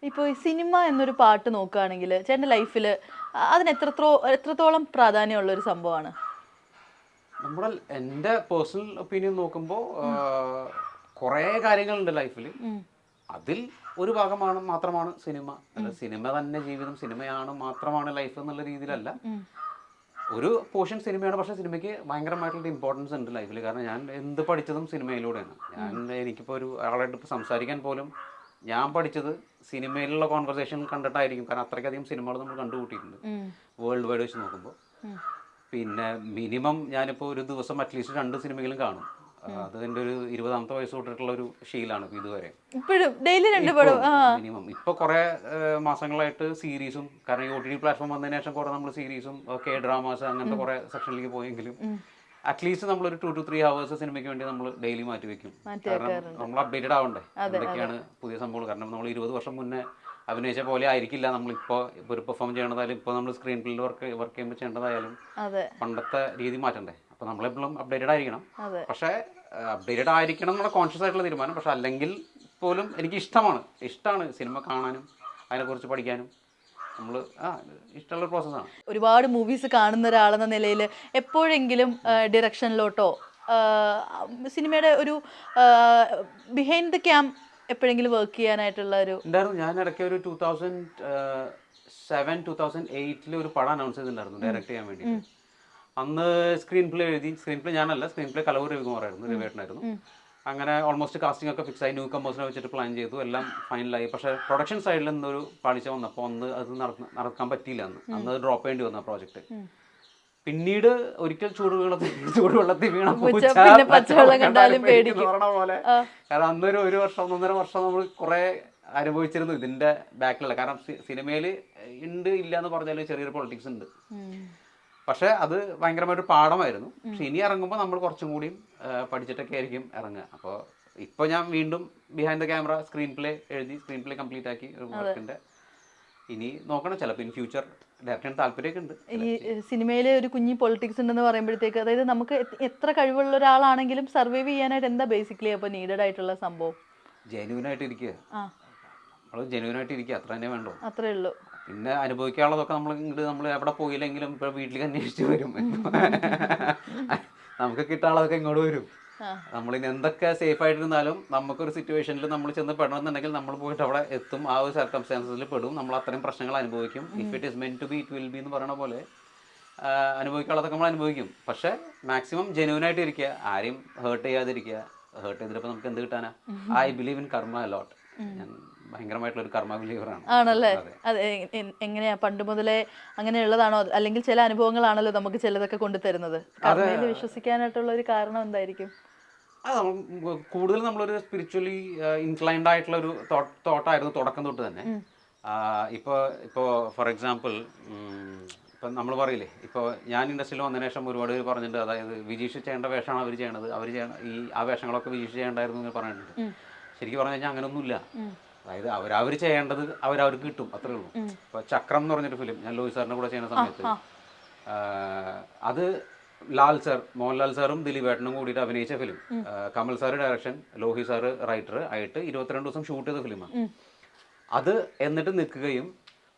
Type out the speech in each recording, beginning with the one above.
ഇപ്പോൾ ഈ സിനിമ എന്നൊരു പാട്ട് നോക്കുകയാണെങ്കിൽ ചേട്ടൻ്റെ ലൈഫിൽ അതിന് എത്രത്തോളം പ്രാധാന്യമുള്ള ഒരു സംഭവമാണ്? നമ്മുടെ എൻ്റെ പേഴ്സണൽ ഒപ്പീനിയൻ നോക്കുമ്പോൾ കുറേ കാര്യങ്ങളുണ്ട് ലൈഫിൽ. അതിൽ ഒരു ഭാഗമാണ് മാത്രമാണ് സിനിമ. അല്ല സിനിമ തന്നെ ജീവിതം, സിനിമയാണ് മാത്രമാണ് ലൈഫ് എന്നുള്ള രീതിയിലല്ല. ഒരു പോർഷൻ സിനിമയാണ്, പക്ഷേ സിനിമയ്ക്ക് ഭയങ്കരമായിട്ടുള്ള ഇമ്പോർട്ടൻസ് ഉണ്ട് ലൈഫിൽ. കാരണം ഞാൻ എന്ത് പഠിച്ചതും സിനിമയിലൂടെയാണ്. എനിക്കിപ്പോൾ ഒരു ആളായിട്ട് ഇപ്പോൾ സംസാരിക്കാൻ പോലും ഞാൻ പഠിച്ചത് സിനിമയിലുള്ള കോൺവെർസേഷൻ കണ്ടിട്ടായിരിക്കും. കാരണം അത്രയ്ക്കധികം സിനിമകൾ നമ്മൾ കണ്ടുകൂട്ടിയിട്ടുണ്ട് വേൾഡ് വൈഡ് വെച്ച് നോക്കുമ്പോൾ. പിന്നെ മിനിമം ഞാനിപ്പോൾ ഒരു ദിവസം അറ്റ്ലീസ്റ്റ് 2 സിനിമകളും കാണും. അത് എൻ്റെ ഒരു 20ാമത്തെ വയസ്സ് തൊട്ടിട്ടുള്ള ഒരു ശീലമാണ് ഇതുവരെ. മിനിമം ഇപ്പോൾ കുറേ മാസങ്ങളായിട്ട് സീരീസും, കാരണം ഈ OTT പ്ലാറ്റ്ഫോം വന്നതിന് ശേഷം കുറേ നമ്മൾ സീരീസും ഡ്രാമാസ് അങ്ങനത്തെ കുറേ സെക്ഷനിലേക്ക് പോയെങ്കിലും അറ്റ്ലീസ്റ്റ് നമ്മളൊരു 2 to 3 hours സിനിമയ്ക്ക് വേണ്ടി നമ്മൾ ഡെയിലി മാറ്റി വെക്കും. കാരണം നമ്മൾ അപ്ഡേറ്റഡ് ആവണ്ടേ എന്തൊക്കെയാണ് പുതിയ സംഭവങ്ങൾ. കാരണം നമ്മൾ 20 വർഷം മുന്നേ അഭിനയിച്ച പോലെ ആയിരിക്കില്ല നമ്മളിപ്പോൾ ഒരു പെർഫോം ചെയ്യണതായാലും ഇപ്പോൾ നമ്മൾ സ്ക്രീൻ പ്ലേയിൽ വർക്ക് ചെയ്യുമ്പോൾ ചെയ്യേണ്ടതായാലും പണ്ടത്തെ രീതി മാറ്റണ്ടേ. അപ്പോൾ നമ്മളെപ്പോഴും അപ്ഡേറ്റഡ് ആയിരിക്കണം. പക്ഷേ അപ്ഡേറ്റഡ് ആയിരിക്കണം എന്നുള്ള കോൺഷ്യസ് ആയിട്ടുള്ള തീരുമാനം. പക്ഷെ അല്ലെങ്കിൽ പോലും എനിക്ക് ഇഷ്ടമാണ് സിനിമ കാണാനും അതിനെക്കുറിച്ച് പഠിക്കാനും. നമ്മൾ ഇഷ്ടമുള്ള പ്രോസസ്സാണ്. ഒരുപാട് മൂവീസ് കാണുന്ന ഒരാളെന്ന നിലയിൽ എപ്പോഴെങ്കിലും ഡിറക്ഷനിലോട്ടോ സിനിമയുടെ ഒരു ബിഹൈൻഡ് ദ ക്യാം എപ്പോഴെങ്കിലും വർക്ക് ചെയ്യാനായിട്ടുള്ള ഒരു ഉണ്ടായിരുന്നു. ഞാൻ ഇടയ്ക്ക് ഒരു 2007-2008 ഒരു പടം അനൗൺസ് ചെയ്തിട്ടുണ്ടായിരുന്നു ഡയറക്റ്റ് ചെയ്യാൻ വേണ്ടി. അന്ന് സ്ക്രീൻ പ്ലേ എഴുതി. സ്ക്രീൻ പ്ലേ ഞാനല്ല, സ്ക്രീൻ പ്ലേ കലവൂർ രവികുമാറായിരുന്നു, രവിയേട്ടനായിരുന്നു. അങ്ങനെ ഓൾമോസ്റ്റ് കാസ്റ്റിംഗ് ഒക്കെ ഫിക്സ് ആയി. ന്യൂ കമ്പോസിനെ വെച്ചിട്ട് പ്ലാൻ ചെയ്തു, എല്ലാം ഫൈനലായി. പക്ഷേ പ്രൊഡക്ഷൻ സൈഡിൽ നിന്നൊരു പാളിച്ച വന്നപ്പോൾ അത് നടക്കാൻ പറ്റിയില്ല. അന്ന് അത് ഡ്രോപ്പ് ചെയ്യേണ്ടി വന്നു ആ പ്രോജക്റ്റ്. പിന്നീട് ഒരിക്കൽ ചൂടുവെള്ളത്തിൽ വീണ പോലെ. കാരണം അന്നൊരു 1-1.5 വർഷം നമ്മൾ കുറെ അനുഭവിച്ചിരുന്നു ഇതിന്റെ ബാക്കിലുള്ള. കാരണം സിനിമയിൽ ഉണ്ട് ഇല്ല എന്ന് പറഞ്ഞാൽ ചെറിയൊരു പൊളിറ്റിക്സ് ഉണ്ട്. പക്ഷെ അത് ഭയങ്കരമായൊരു പാഠമായിരുന്നു. പക്ഷെ ഇനി ഇറങ്ങുമ്പോൾ നമ്മൾ കുറച്ചും കൂടിയും പഠിച്ചിട്ടൊക്കെ ആയിരിക്കും ഇറങ്ങുക. അപ്പോൾ ഇപ്പോൾ ഞാൻ വീണ്ടും behind the camera screen play എഴുതി, സ്ക്രീൻ പ്ലേ കംപ്ലീറ്റ് ആക്കി ഒരു വർക്കിൻ്റെ ഇനി നോക്കണം. ചിലപ്പോൾ ഇൻ ഫ്യൂച്ചർ ഡയറക്ഷൻ താല്പര്യമൊക്കെ ഉണ്ട്. ഈ സിനിമയിൽ ഒരു കുഞ്ഞി പൊളിറ്റിക്സ് ഉണ്ടെന്ന് പറയുമ്പോഴത്തേക്ക്, അതായത് നമുക്ക് എത്ര കഴിവുള്ള ഒരാളാണെങ്കിലും സർവൈവ് ചെയ്യാനായിട്ട് എന്താ ബേസിക്കലി അപ്പോൾ നീഡഡ് ആയിട്ടുള്ള സംഭവം? ജെന്യൂനായിട്ട് ഇരിക്കുക. നമ്മൾ ജെന്യൂനായിട്ട് ഇരിക്കുക, അത്ര തന്നെ വേണ്ടോ? അത്രേ ഉള്ളൂ. പിന്നെ അനുഭവിക്കാനുള്ളതൊക്കെ നമ്മൾ എവിടെ പോയില്ലെങ്കിലും ഇപ്പോൾ വീട്ടിലേക്ക് അന്വേഷിച്ച് വരും. നമുക്ക് കിട്ടാനുള്ളതൊക്കെ ഇങ്ങോട്ട് വരും. നമ്മളിനി എന്തൊക്കെ സേഫ് ആയിട്ടിരുന്നാലും നമുക്കൊരു സിറ്റുവേഷനിൽ നമ്മൾ ചെന്ന് പെടണമെന്നുണ്ടെങ്കിൽ നമ്മൾ പോയിട്ട് അവിടെ എത്തും. ആ ഒരു സർക്കംസ്റ്റാൻസസിൽ പെടും. നമ്മൾ അത്രയും പ്രശ്നങ്ങൾ അനുഭവിക്കും. If it is meant to be it will be എന്ന് പറയുന്ന പോലെ അനുഭവിക്കാനുള്ളതൊക്കെ നമ്മൾ അനുഭവിക്കും. പക്ഷേ മാക്സിമം ജെന്യൂനായിട്ട് ഇരിക്കുക, ആരെയും ഹേർട്ട് ചെയ്യാതിരിക്കുക. ഹേർട്ട് ചെയ്തിട്ടപ്പോൾ നമുക്ക് എന്ത് കിട്ടാനാ? ഐ ബിലീവ് ഇൻ കർമ്മ അലോട്ട്. ഞാൻ ഭയങ്കരമായിട്ടുള്ളൊരു കർമ്മ ബിലീവറാണ്. ആണല്ലേ? അതെ. എങ്ങനെയാ, പണ്ട് മുതലേ അങ്ങനെയുള്ളതാണോ, അല്ലെങ്കിൽ ചില അനുഭവങ്ങളാണല്ലോ നമുക്ക് ചിലതൊക്കെ കൊണ്ടുതരുന്നത്? കർമ്മയിൽ വിശ്വസിക്കാനായിട്ടുള്ള ഒരു കാരണം എന്തായിരിക്കും? കൂടുതൽ നമ്മളൊരു സ്പിരിച്വലി ഇൻക്ലൈൻഡ് ആയിട്ടുള്ള ഒരു തോട്ടായിരുന്നു തുടക്കം തൊട്ട് തന്നെ. ഇപ്പോൾ ഫോർ എക്സാമ്പിൾ ഇപ്പം നമ്മൾ പറയില്ലേ, ഇപ്പോൾ ഞാൻ ഇൻഡസ്ട്രിയിൽ വന്നതിന് ശേഷം ഒരുപാട് പേര് പറഞ്ഞിട്ടുണ്ട്, അതായത് വിജീഷ് ചെയ്യേണ്ട വേഷമാണ് അവർ ചെയ്യണത്, ആ വേഷങ്ങളൊക്കെ വിജീഷ് ചെയ്യേണ്ടായിരുന്നു എന്ന് പറഞ്ഞിട്ടുണ്ട്. ശരിക്കും പറഞ്ഞു കഴിഞ്ഞാൽ അങ്ങനെയൊന്നുമില്ല. അതായത് അവർ ചെയ്യേണ്ടത് അവർക്ക് കിട്ടും, അത്രേ ഉള്ളൂ. ഇപ്പോൾ ചക്രം എന്ന് പറഞ്ഞൊരു ഫിലിം ഞാൻ ലോഹി സാറിൻ്റെ കൂടെ ചെയ്യുന്ന സമയത്ത് അത് മോഹൻലാൽ സാറും ദിലീപേട്ടനും കൂടിയിട്ട് അഭിനയിച്ച film. Kamal sir direction, Lohi sir writer ആയിട്ട് 22 ദിവസം ഷൂട്ട് ചെയ്ത ഫിലിമാണ് അത്. എന്നിട്ട് നിൽക്കുകയും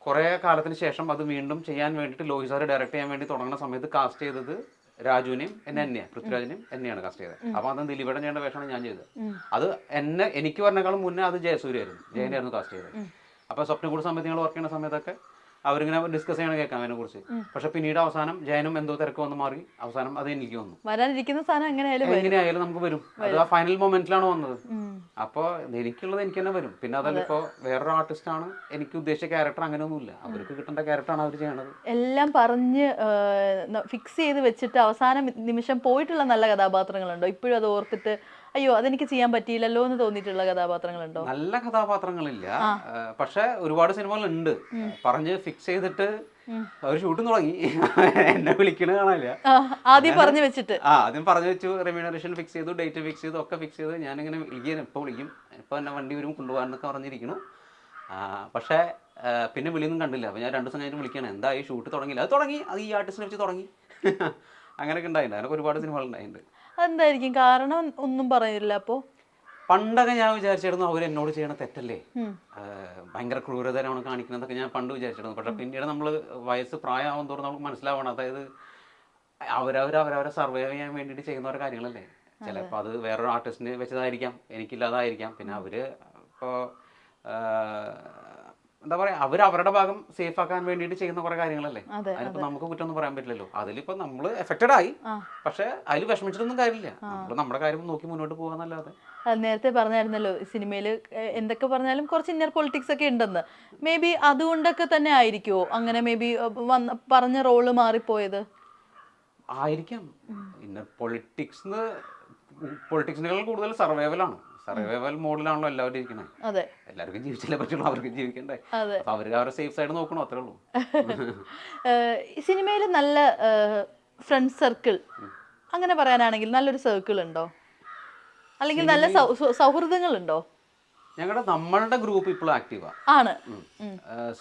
കുറേ കാലത്തിന് ശേഷം അത് വീണ്ടും ചെയ്യാൻ വേണ്ടിയിട്ട് ലോഹി സാറ് ഡയറക്റ്റ് ചെയ്യാൻ വേണ്ടി തുടങ്ങുന്ന സമയത്ത് കാസ്റ്റ് ചെയ്തത് രാജുവിനെയും എന്നെയാണ്, പൃഥ്വിരാജിനെയും എന്നെയാണ് കാസ്റ്റ് ചെയ്തത്. അപ്പോൾ അത് ദിലീപേട്ടൻ ചെയ്യേണ്ട വേഷമാണ് ഞാൻ ചെയ്തത്. അത് എനിക്ക് പറഞ്ഞേക്കാളും മുന്നേ അത് ജയസൂര്യായിരുന്നു, ജയനായിരുന്നു കാസ്റ്റ് ചെയ്തത്. അപ്പോൾ സ്വപ്നം കൂടെ സമയത്ത് ഞങ്ങൾ വർക്ക് ചെയ്യുന്ന സമയത്തൊക്കെ അവരിങ്ങനെ ഡിസ്കസ് ചെയ്യണം, കേൾക്കാം അതിനെ കുറിച്ച്. പക്ഷെ പിന്നീട് അവസാനം ജയനും എന്തോ തിരക്ക് വന്ന് മാറി, അവസാനം അത് എനിക്ക് വന്നു. വരാനിരിക്കുന്ന സാധനം എങ്ങനെയായാലും നമുക്ക് വരും. അത് ആ ഫൈനൽ മൊമെന്റിലാണ് വന്നത്. അപ്പോൾ എനിക്കുള്ളത് എനിക്ക് തന്നെ വരും. പിന്നെ അതല്ല, ഇപ്പോൾ വേറൊരു ആർട്ടിസ്റ്റ് ആണ്, എനിക്ക് ഉദ്ദേശിച്ച ക്യാരക്ടർ അങ്ങനെയൊന്നുമില്ല, അവർക്ക് കിട്ടേണ്ട ക്യാരക്ടറാണ് അവർ ചെയ്യണത്. എല്ലാം പറഞ്ഞ് ഫിക്സ് ചെയ്ത് വെച്ചിട്ട് അവസാന നിമിഷം പോയിട്ടുള്ള നല്ല കഥാപാത്രങ്ങളുണ്ടോ? ഇപ്പോഴും അത് ഓർത്തിട്ട് അയ്യോ അതെനിക്ക് ചെയ്യാൻ പറ്റിയില്ലല്ലോ എന്ന് തോന്നിയിട്ടുള്ള കഥാപാത്രങ്ങളുണ്ടോ? നല്ല കഥാപാത്രങ്ങളില്ല, പക്ഷെ ഒരുപാട് സിനിമകളുണ്ട്. പറഞ്ഞ് ഫിക്സ് ചെയ്തിട്ട് അവർ ഷൂട്ടും തുടങ്ങി, എന്നെ വിളിക്കണ കാണാനില്ല. ആദ്യം പറഞ്ഞു വെച്ചിട്ട് ആദ്യം പറഞ്ഞു വെച്ചു, റെമ്യൂണറേഷൻ ഫിക്സ് ചെയ്തു, ഡേറ്റ് ഫിക്സ് ചെയ്തു, ഒക്കെ ഫിക്സ് ചെയ്ത് ഞാനിങ്ങനെ വിളിക്കാൻ എപ്പോൾ വിളിക്കും, എപ്പോൾ എന്നെ വണ്ടി വരും കൊണ്ടുപോകാനൊക്കെ പറഞ്ഞിരിക്കുന്നു. പക്ഷേ പിന്നെ വിളിയൊന്നും കണ്ടില്ല. അപ്പോൾ ഞാൻ 2 ദിവസം കഴിഞ്ഞിട്ട് വിളിക്കണം, എന്തായി ഷൂട്ട് തുടങ്ങിയില്ല? അത് തുടങ്ങി, അത് ഈ ആർട്ടിസ്റ്റിനെ വെച്ച് തുടങ്ങി. അങ്ങനെയൊക്കെ ഉണ്ടായിട്ടുണ്ട്. അതിനൊക്കെ ഒരുപാട് സിനിമകൾ ഉണ്ടായിട്ടുണ്ട്. അതെന്തായിരിക്കും കാരണം? ഒന്നും പറയുന്നില്ല. അപ്പോൾ പണ്ടൊക്കെ ഞാൻ വിചാരിച്ചിരുന്നു അവർ എന്നോട് ചെയ്യണ തെറ്റല്ലേ, ഭയങ്കര ക്രൂരതരാണ് കാണിക്കുന്നതൊക്കെ ഞാൻ പണ്ട് വിചാരിച്ചിരുന്നു. പക്ഷെ പിന്നീട് നമ്മൾ വയസ്സ് പ്രായമാകും തോറും നമുക്ക് മനസ്സിലാവണം, അതായത് അവരവരെ സർവൈവ് ചെയ്യാൻ വേണ്ടിയിട്ട് ചെയ്യുന്ന ഓരോ കാര്യങ്ങളല്ലേ. ചിലപ്പോൾ അത് വേറൊരു ആർട്ടിസ്റ്റിന് വെച്ചതായിരിക്കാം, എനിക്കില്ലാതായിരിക്കാം. പിന്നെ അവര് ഇപ്പോൾ എന്താ പറയാ, അവരുടെ ഭാഗം സേഫ് ആക്കാൻ വേണ്ടിയിട്ട് ചെയ്യുന്ന കുറെ കാര്യങ്ങളല്ലേ. അതിനിപ്പോ നമുക്ക് കുറ്റമൊന്നും പറയാൻ പറ്റില്ലല്ലോ. അതിലിപ്പോ നമ്മൾ എഫക്റ്റഡ് ആയി, പക്ഷെ അതിൽ വിഷമിച്ചിട്ടൊന്നും കാര്യമില്ല. നമ്മൾ നമ്മുടെ കാര്യം നോക്കി മുന്നോട്ട് പോകാന്നല്ലാതെ. നേരത്തെ പറഞ്ഞായിരുന്നല്ലോ സിനിമയിൽ എന്തൊക്കെ പറഞ്ഞാലും കുറച്ച് ഇന്നർ പൊളിറ്റിക്സ് ഒക്കെ ഉണ്ടെന്ന്. മേ ബി അതുകൊണ്ടൊക്കെ തന്നെ ആയിരിക്കുമോ അങ്ങനെ മേ ബി പറഞ്ഞ റോള് മാറിപ്പോയത്? ആയിരിക്കാം. ഇന്നർ പൊളിറ്റിക്സിനേക്കാൾ കൂടുതൽ സർവൈവലാണ്. സർവൈവൽ മോഡിലാണല്ലോ എല്ലാവരും ഇരിക്കണേ. എല്ലാവർക്കും ജീവിച്ചില്ലേ പറ്റുള്ളൂ, അവർക്ക് ജീവിക്കണ്ടേ. അപ്പൊ അവർക്ക് അവരുടെ സേഫ് സൈഡ് നോക്കണോ, അത്രേ ഉള്ളൂ. സിനിമയിൽ നല്ല ഫ്രണ്ട് സർക്കിൾ അങ്ങനെ പറയാനാണെങ്കിൽ നല്ലൊരു സർക്കിൾ ഉണ്ടോ, അല്ലെങ്കിൽ നല്ല സൗഹൃദങ്ങൾ ഉണ്ടോ? നമ്മളുടെ ഗ്രൂപ്പ് ഇപ്പോൾ ആക്റ്റീവാ ആണ്.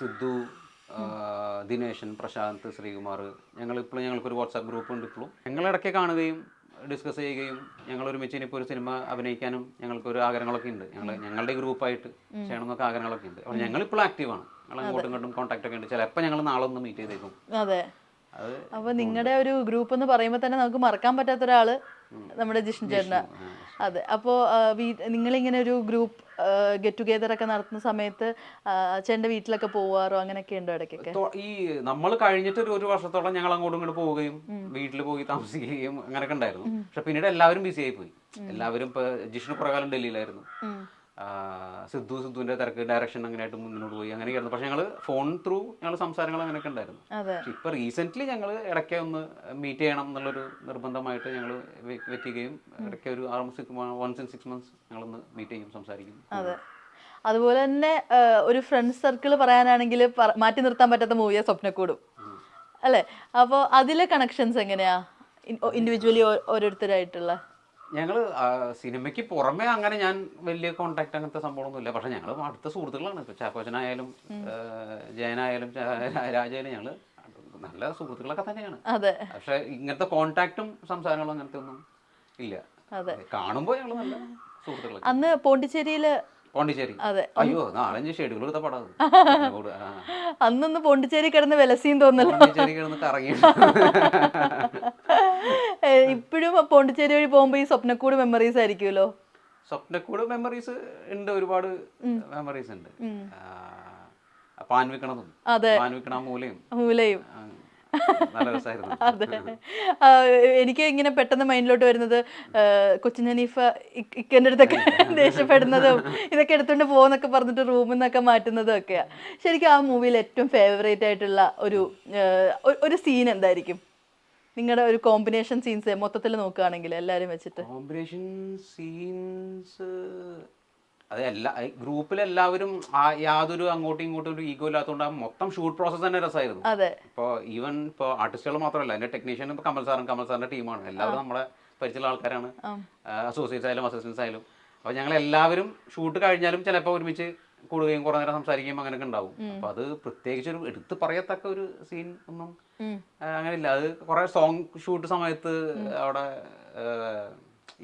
സിദ്ധു, ദിനേശൻ, പ്രശാന്ത്, ശ്രീകുമാർ, ഞങ്ങൾക്കൊരു വാട്സാപ്പ് ഗ്രൂപ്പ് ഉണ്ട്. ഇപ്പോഴും ഞങ്ങൾ ഇടയ്ക്ക് കാണുകയും ഡിസ്കസ് ചെയ്യുകയും ഞങ്ങൾ ഒരുമിച്ച് ഇനിയിപ്പോൾ ഒരു സിനിമ അഭിനയിക്കാനും ഞങ്ങൾക്കൊരു ആഗ്രഹങ്ങളൊക്കെ ഉണ്ട്. ഞങ്ങളുടെ ഗ്രൂപ്പായിട്ട് ചെയ്യണമെന്നൊക്കെ ആഗ്രഹങ്ങളൊക്കെ ഉണ്ട്. അപ്പോൾ ഞങ്ങളിപ്പോൾ ആക്റ്റീവാണ്. ഞങ്ങൾ അങ്ങോട്ടും ഇങ്ങോട്ടും കോൺടാക്ട് ഒക്കെ ഉണ്ട്. ചിലപ്പോൾ ഞങ്ങൾ നാളെ ഒന്ന് മീറ്റ് ചെയ്തേക്കും. അതെ. അപ്പൊ നിങ്ങളുടെ ഒരു ഗ്രൂപ്പ് എന്ന് പറയുമ്പോൾ തന്നെ നമുക്ക് മറക്കാൻ പറ്റാത്ത ഒരാള് നമ്മുടെ ജിഷ്ണു ചേട്ടനാ. അതെ. അപ്പോൾ നിങ്ങളിങ്ങനെ ഒരു ഗ്രൂപ്പ് ഗെറ്റ് ടുഗെദർ ഒക്കെ നടത്തുന്ന സമയത്ത് ചേട്ടൻ്റെ വീട്ടിലൊക്കെ പോവാറോ അങ്ങനെയൊക്കെ ഉണ്ടോ ഇടയ്ക്കൊക്കെ? ഈ നമ്മൾ കഴിഞ്ഞിട്ട് ഒരു വർഷത്തോളം ഞങ്ങൾ അങ്ങോട്ടും ഇങ്ങോട്ട് പോവുകയും വീട്ടിൽ പോയി താമസിക്കുകയും അങ്ങനെയൊക്കെ ഉണ്ടായിരുന്നു. പക്ഷെ പിന്നീട് എല്ലാവരും ബിസി ആയി പോയി. എല്ലാവരും ഇപ്പൊ ജിഷ്ണു പ്രകാലം ഡൽഹിയിലായിരുന്നു, സിദ്ധുവിന്റെ തിരക്ക് ഡയറക്ഷൻ അങ്ങനെയായിട്ട് മുന്നോട്ട് പോയി, അങ്ങനെയൊക്കെയായിരുന്നു. പക്ഷെ ഞങ്ങൾ ഫോൺ ത്രൂ ഞങ്ങൾ സംസാരങ്ങൾ അങ്ങനെയൊക്കെ ഉണ്ടായിരുന്നു. പക്ഷെ ഇപ്പൊ റീസെന്റ് ഞങ്ങൾ ഇടയ്ക്ക് ഒന്ന് മീറ്റ് ചെയ്യണം എന്നുള്ളൊരു നിർബന്ധമായിട്ട് ഞങ്ങൾ വെക്കുകയും ഇടയ്ക്ക് ഒരു 1 in 6 months ഞങ്ങളൊന്ന് മീറ്റ് ചെയ്യും, സംസാരിക്കും. അതെ. അതുപോലെ തന്നെ ഒരു ഫ്രണ്ട് സർക്കിൾ പറയാനാണെങ്കിൽ മാറ്റി നിർത്താൻ പറ്റാത്ത മൂവിയാ സ്വപ്നക്കൂടും അല്ലേ? അപ്പോൾ അതിലെ കണക്ഷൻസ് എങ്ങനെയാ ഇൻഡിവിജ്വലി ഓരോരുത്തരായിട്ടുള്ള? ഞങ്ങൾ സിനിമയ്ക്ക് പുറമെ അങ്ങനെ ഞാൻ വലിയ കോണ്ടാക്ട് അങ്ങനത്തെ സംഭവമൊന്നുമില്ല. പക്ഷെ ഞങ്ങൾ അടുത്ത സുഹൃത്തുക്കളാണ്. ഇപ്പോൾ ചാക്കോച്ചനായാലും ജയനായാലും രാജായാലും ഞങ്ങൾ നല്ല സുഹൃത്തുക്കളൊക്കെ തന്നെയാണ്. പക്ഷെ ഇങ്ങനത്തെ കോണ്ടാക്റ്റും സംസാരങ്ങളും അങ്ങനത്തെ ഒന്നും ഇല്ല. കാണുമ്പോൾ ഞങ്ങൾ നല്ല സുഹൃത്തുക്കളാണ്. അന്ന് പോണ്ടിച്ചേരി അയ്യോ 4-5 ഷെഡ്യൂൾ എടുത്ത പടം. അന്നൊന്ന് പോണ്ടിച്ചേരി കിടന്ന് വിലസിയും തോന്നല്ലോ. പോണ്ടിച്ചേരി കിടന്ന് കറങ്ങി. ഇപ്പോഴും പോണ്ടിച്ചേരി വഴി പോകുമ്പോ ഈ സ്വപ്നക്കൂട് മെമ്മറീസ് ആയിരിക്കുമല്ലോ. സ്വപ്നക്കൂട് മെമ്മറീസ് ഉണ്ട്, ഒരുപാട് മെമ്മറീസ് ഉണ്ട്. പാൻവിക്കണതും പാൻവിക്കണ മൂലയും നല്ല രസമായിരുന്നു. അതെ. എനിക്ക് ഇങ്ങനെ പെട്ടെന്ന് മൈൻഡിലോട്ട് വരുന്നത് കൊച്ചിൻ ഹനീഫ ഇക്കൻ്റെ അടുത്തൊക്കെ ദേഷ്യപ്പെടുന്നതും ഇതൊക്കെ എടുത്തുകൊണ്ട് പോകുന്നൊക്കെ പറഞ്ഞിട്ട് റൂമിൽ നിന്നൊക്കെ മാറ്റുന്നതും ഒക്കെയാ. ശരിക്കും ആ മൂവിയിൽ ഏറ്റവും ഫേവറേറ്റ് ആയിട്ടുള്ള ഒരു സീൻ എന്തായിരിക്കും? നിങ്ങളുടെ ഒരു കോമ്പിനേഷൻ സീൻസ് മൊത്തത്തിൽ നോക്കുകയാണെങ്കിൽ എല്ലാവരും വെച്ചിട്ട്. കോമ്പിനേഷൻ സീൻസ് അത് ഗ്രൂപ്പിലെല്ലാവരും യാതൊരു അങ്ങോട്ടും ഇങ്ങോട്ടും ഒരു ഈഗോ ഇല്ലാത്തതുകൊണ്ട് മൊത്തം ഷൂട്ട് പ്രോസസ് തന്നെ രസമായിരുന്നു. ഇപ്പോൾ ഈവൻ ഇപ്പോൾ ആർട്ടിസ്റ്റുകൾ മാത്രമല്ല, എൻ്റെ ടെക്നീഷ്യൻ ഇപ്പോൾ കമൽ സാറിൻ്റെ ടീമാണ്. എല്ലാവരും നമ്മളെ പരിചയമുള്ള ആൾക്കാരാണ്, അസോസിയേറ്റ്സ് ആയാലും അസിസ്റ്റൻസ് ആയാലും. അപ്പോൾ ഞങ്ങൾ എല്ലാവരും ഷൂട്ട് കഴിഞ്ഞാലും ചിലപ്പോൾ ഒരുമിച്ച് കൂടുകയും കുറേ നേരം സംസാരിക്കുകയും അങ്ങനെയൊക്കെ ഉണ്ടാവും. അപ്പോൾ അത് പ്രത്യേകിച്ച് ഒരു എടുത്ത് പറയത്തക്ക ഒരു സീൻ ഒന്നും അങ്ങനെ ഇല്ല. അത് കുറേ സോങ് ഷൂട്ട് സമയത്ത് അവിടെ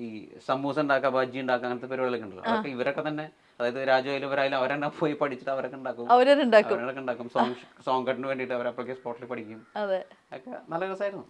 ഈ സമൂസ ഉണ്ടാക്കുക, ബജ്ജി ഉണ്ടാക്കുക, അങ്ങനത്തെ പരിപാടികളൊക്കെ ഉണ്ടല്ലോ. അതൊക്കെ ഇവരൊക്കെ തന്നെ, അതായത് രാജുവായാലും ഇവരായാലും അവരെന്നെ പോയി പഠിച്ചിട്ട് അവരൊക്കെ ഉണ്ടാക്കും. സോങ് കട്ടിന് വേണ്ടിയിട്ട് അവർ അപ്പോഴേക്ക് സ്പോട്ടിൽ പഠിക്കും. ഒക്കെ നല്ല രസമായിരുന്നു.